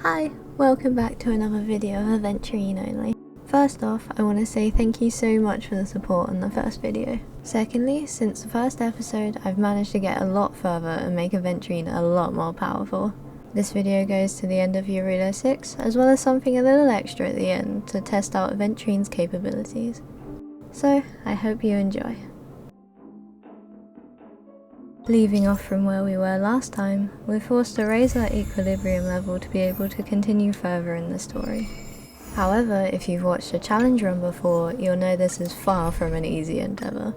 Hi, welcome back to another video of Aventurine only. First off, I want to say thank you so much for the support on the first video. Secondly, since the first episode, I've managed to get a lot further and make Aventurine a lot more powerful. This video goes to the end of Jarilo 6, as well as something a little extra at the end to test out Aventurine's capabilities. So, I hope you enjoy. Leaving off from where we were last time, we're forced to raise our equilibrium level to be able to continue further in the story. However, if you've watched a challenge run before, you'll know this is far from an easy endeavour.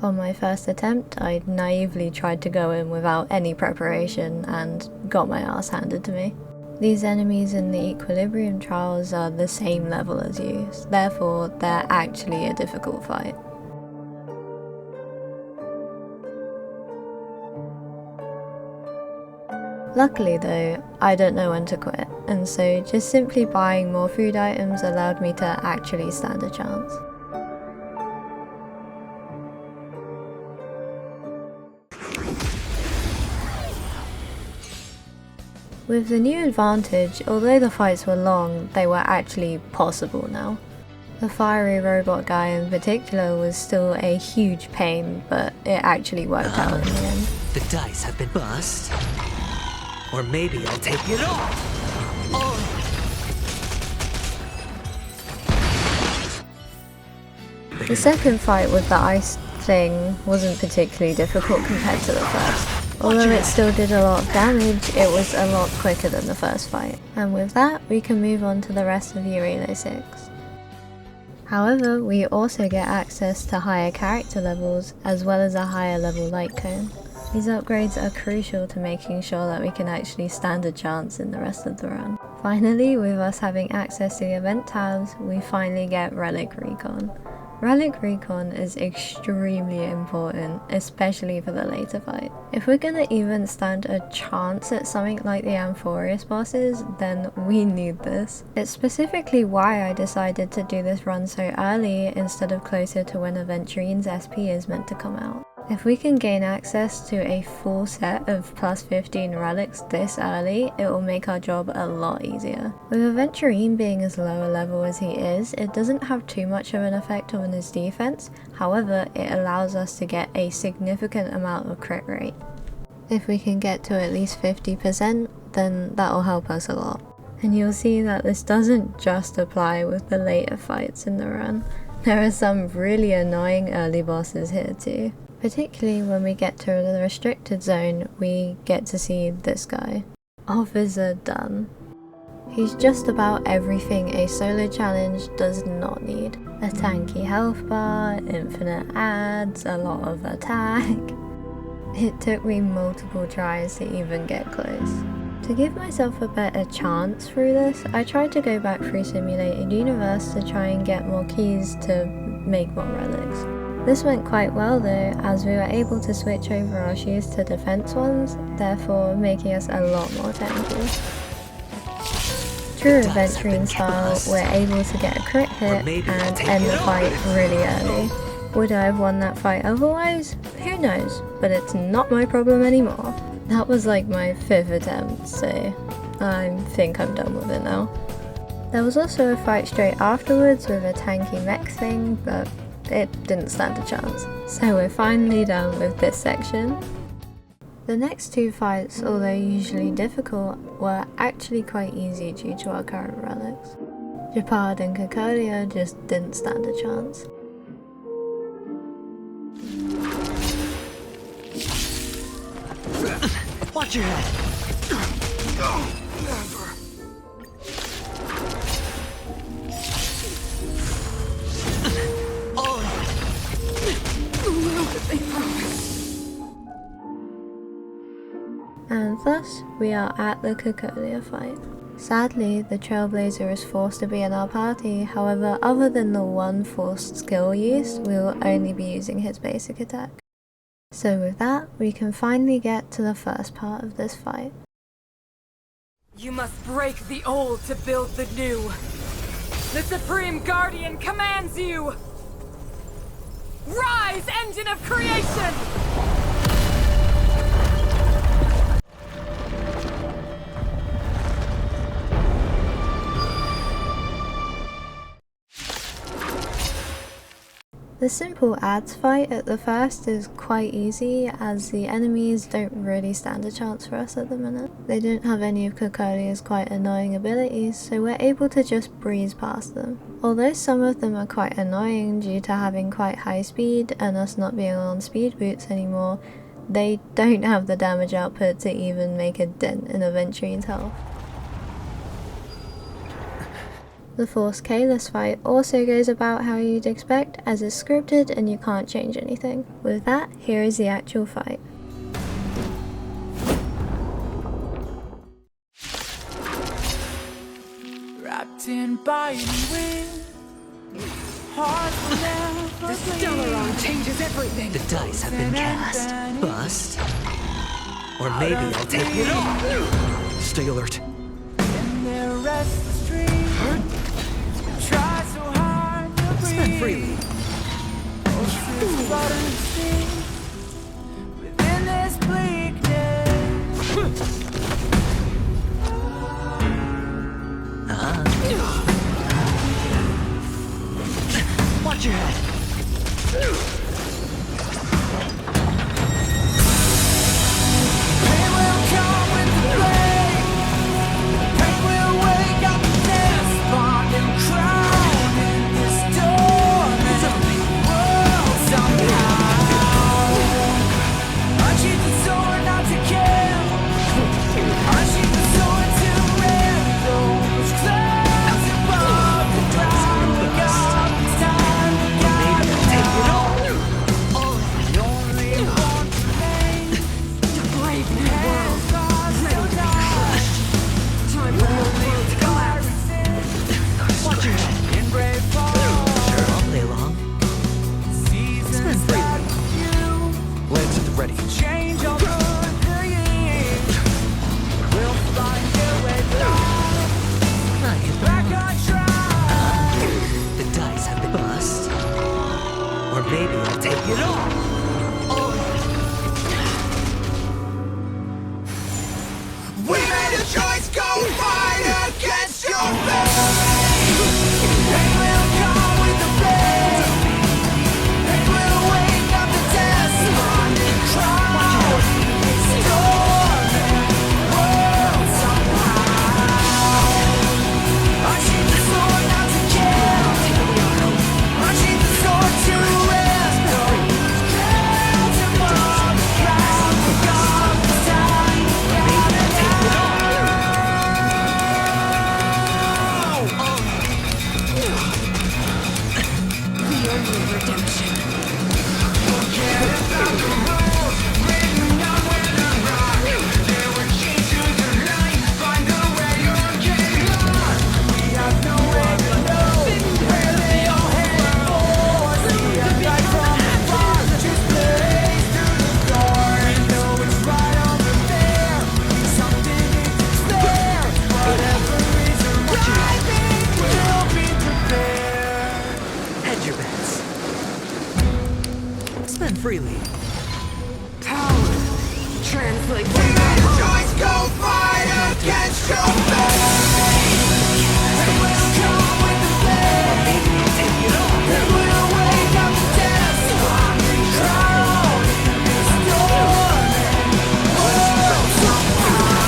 On my first attempt, I naively tried to go in without any preparation and got my ass handed to me. These enemies in the equilibrium trials are the same level as you, therefore they're actually a difficult fight. Luckily though, I don't know when to quit, and so just simply buying more food items allowed me to actually stand a chance. With the new advantage, although the fights were long, they were actually possible now. The fiery robot guy in particular was still a huge pain, but it actually worked out in the end. The dice have been bust. Or maybe I'll take it off! Oh. The second fight with the ice thing wasn't particularly difficult compared to the first. Although it still did a lot of damage, it was a lot quicker than the first fight. And with that, we can move on to the rest of Jarilo 6. However, we also get access to higher character levels, as well as a higher level light cone. These upgrades are crucial to making sure that we can actually stand a chance in the rest of the run. Finally, with us having access to the event tabs, we finally get Relic Recon. Relic Recon is extremely important, especially for the later fight. If we're gonna even stand a chance at something like the Aventurine bosses, then we need this. It's specifically why I decided to do this run so early instead of closer to when Aventurine's SP is meant to come out. If we can gain access to a full set of plus 15 relics this early, it will make our job a lot easier. With Aventurine being as low a level as he is, it doesn't have too much of an effect on his defense, however it allows us to get a significant amount of crit rate. If we can get to at least 50%, then that'll help us a lot. And you'll see that this doesn't just apply with the later fights in the run. There are some really annoying early bosses here too. Particularly when we get to the restricted zone, we get to see this guy. Officer Dunn. He's just about everything a solo challenge does not need. A tanky health bar, infinite ads, a lot of attack. It took me multiple tries to even get close. To give myself a better chance through this, I tried to go back through Simulated Universe to try and get more keys to make more relics. This went quite well though, as we were able to switch over our shoes to defense ones, therefore making us a lot more tanky. True Aventurine style, we're able to get a crit hit and end the fight really early. Would I have won that fight otherwise? Who knows, but it's not my problem anymore. That was like my 5th attempt, so I think I'm done with it now. There was also a fight straight afterwards with a tanky mech thing, but it didn't stand a chance. So we're finally done with this section. The next two fights, although usually difficult, were actually quite easy due to our current relics. Japard and Kokolia just didn't stand a chance. Watch your head! And thus, we are at the Kokolia fight. Sadly, the Trailblazer is forced to be in our party, however other than the one forced skill use, we will only be using his basic attack. So with that, we can finally get to the first part of this fight. You must break the old to build the new. The Supreme Guardian commands you! Rise, engine of creation! The simple ads fight at the first is quite easy, as the enemies don't really stand a chance for us at the minute. They don't have any of Kokolia's quite annoying abilities, so we're able to just breeze past them. Although some of them are quite annoying due to having quite high speed and us not being on speed boots anymore, they don't have the damage output to even make a dent in Aventurine's health. The Force Kalis fight also goes about how you'd expect, as it's scripted and you can't change anything. With that, here is the actual fight. Wrapped in biting wind, hearts will never The Stellaron changes everything! The dice have been cast. Bust. Or maybe I'll take it all. Stay alert. in their restless dreams. Try so hard to breathe. Spend freely. Ocean's bottom sink within this bleakness. Watch your head. Pain will come with the plague. Pain will wake up the despondent crowd in this dormant world somehow. Unsheath the sword not to kill. Unsheath the sword to rend those clouds above the ground. Wake up, it's time to Or maybe I'll take it all. the only one remains. To brave new world! Ready to be crushed! Time for the world to collapse! Watch your head. In brave fall, Sure, I'll play along. seasons free. that you Lance at the ready. change all good things. We'll find a way I hit the back mark. on track. The dice have been bust. Or maybe I'll take it all. We made a choice, go fight against your fate. Pain will come with the pain. Pain will wake up the despondent crowd. Storming world somehow. Unsheath the sword not to kill. Unsheath the sword to rest those clouds above the ground. Wake up, it's time to Maybe I'll take it all. The only redemption! Hedge your bets. Spend freely. Power! Translate to Choice, go fight against your fate. It will come with the pain. Maybe I'll take it all. It will wake up the despondent crowd in this dormant world somehow.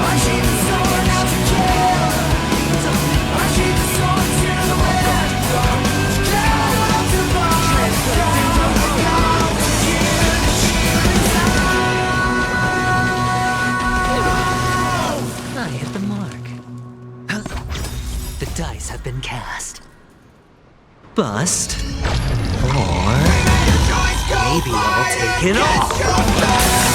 Unsheath the sword not to kill. Unsheath the sword to win. Those clouds above the ground. Come to hear the shooting sound. I hit the mark. The dice have been cast. Bust. Or maybe I'll take it all.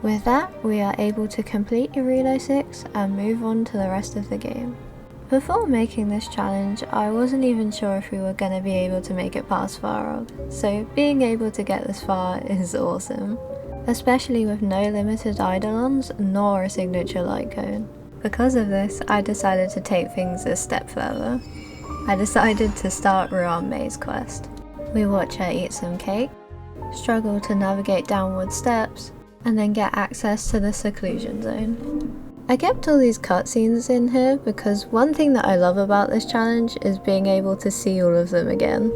With that, we are able to complete Jarilo 6 and move on to the rest of the game. Before making this challenge, I wasn't even sure if we were going to be able to make it past Farog, so being able to get this far is awesome. Especially with no limited Eidolons nor a signature light cone. Because of this, I decided to take things a step further. I decided to start Ruanmei's quest. We watch her eat some cake, struggle to navigate downward steps, and then get access to the seclusion zone. I kept all these cutscenes in here because one thing that I love about this challenge is being able to see all of them again.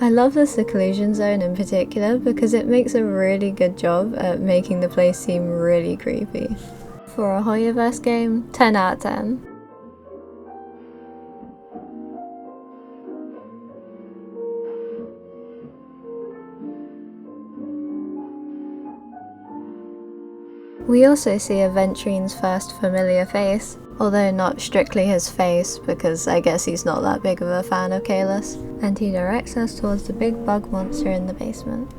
I love the seclusion zone in particular because it makes a really good job at making the place seem really creepy. For a Hoyoverse game, 10 out of 10. We also see Aventurine's first familiar face, although not strictly his face because I guess he's not that big of a fan of Kalis, and he directs us towards the big bug monster in the basement.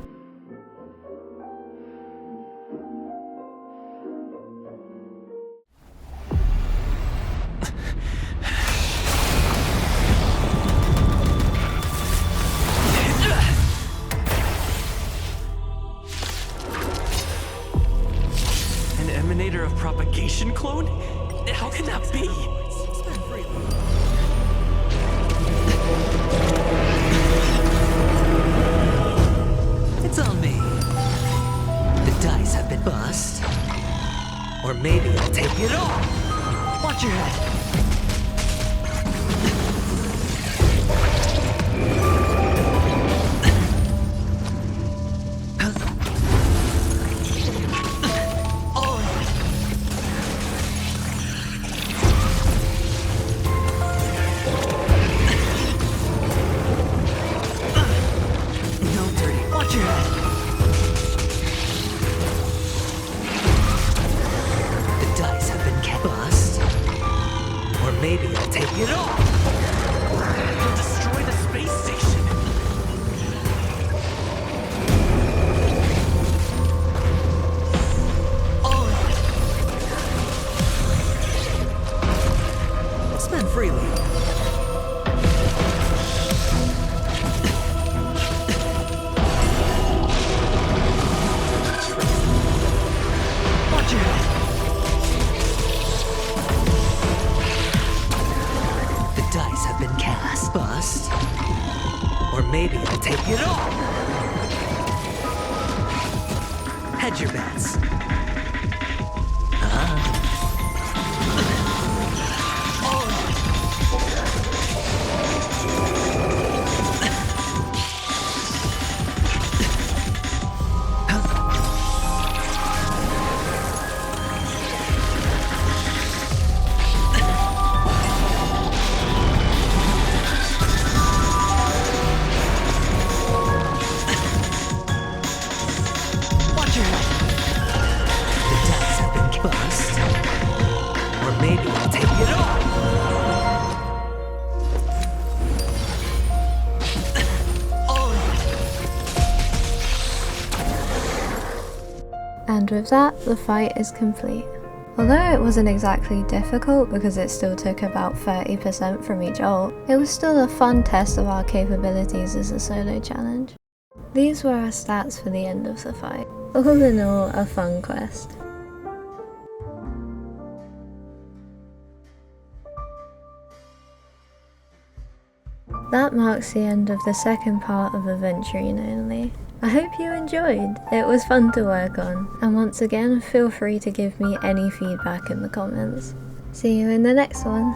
Emanator of propagation clone? How can that be? It's on me. The dice have been bust. Or maybe I'll take it all. Watch your head. Maybe I'll take it all. We'll destroy the space station. Spend freely. Watch your head. Dice have been cast. Bust. Or maybe I'll take it all. Hedge your bets. Maybe I'll take it all. And with that, the fight is complete. Although it wasn't exactly difficult because it still took about 30% from each ult, it was still a fun test of our capabilities as a solo challenge. These were our stats for the end of the fight. All in all, a fun quest. That marks the end of the second part of Aventurine only. I hope you enjoyed, it was fun to work on, and once again feel free to give me any feedback in the comments. See you in the next one!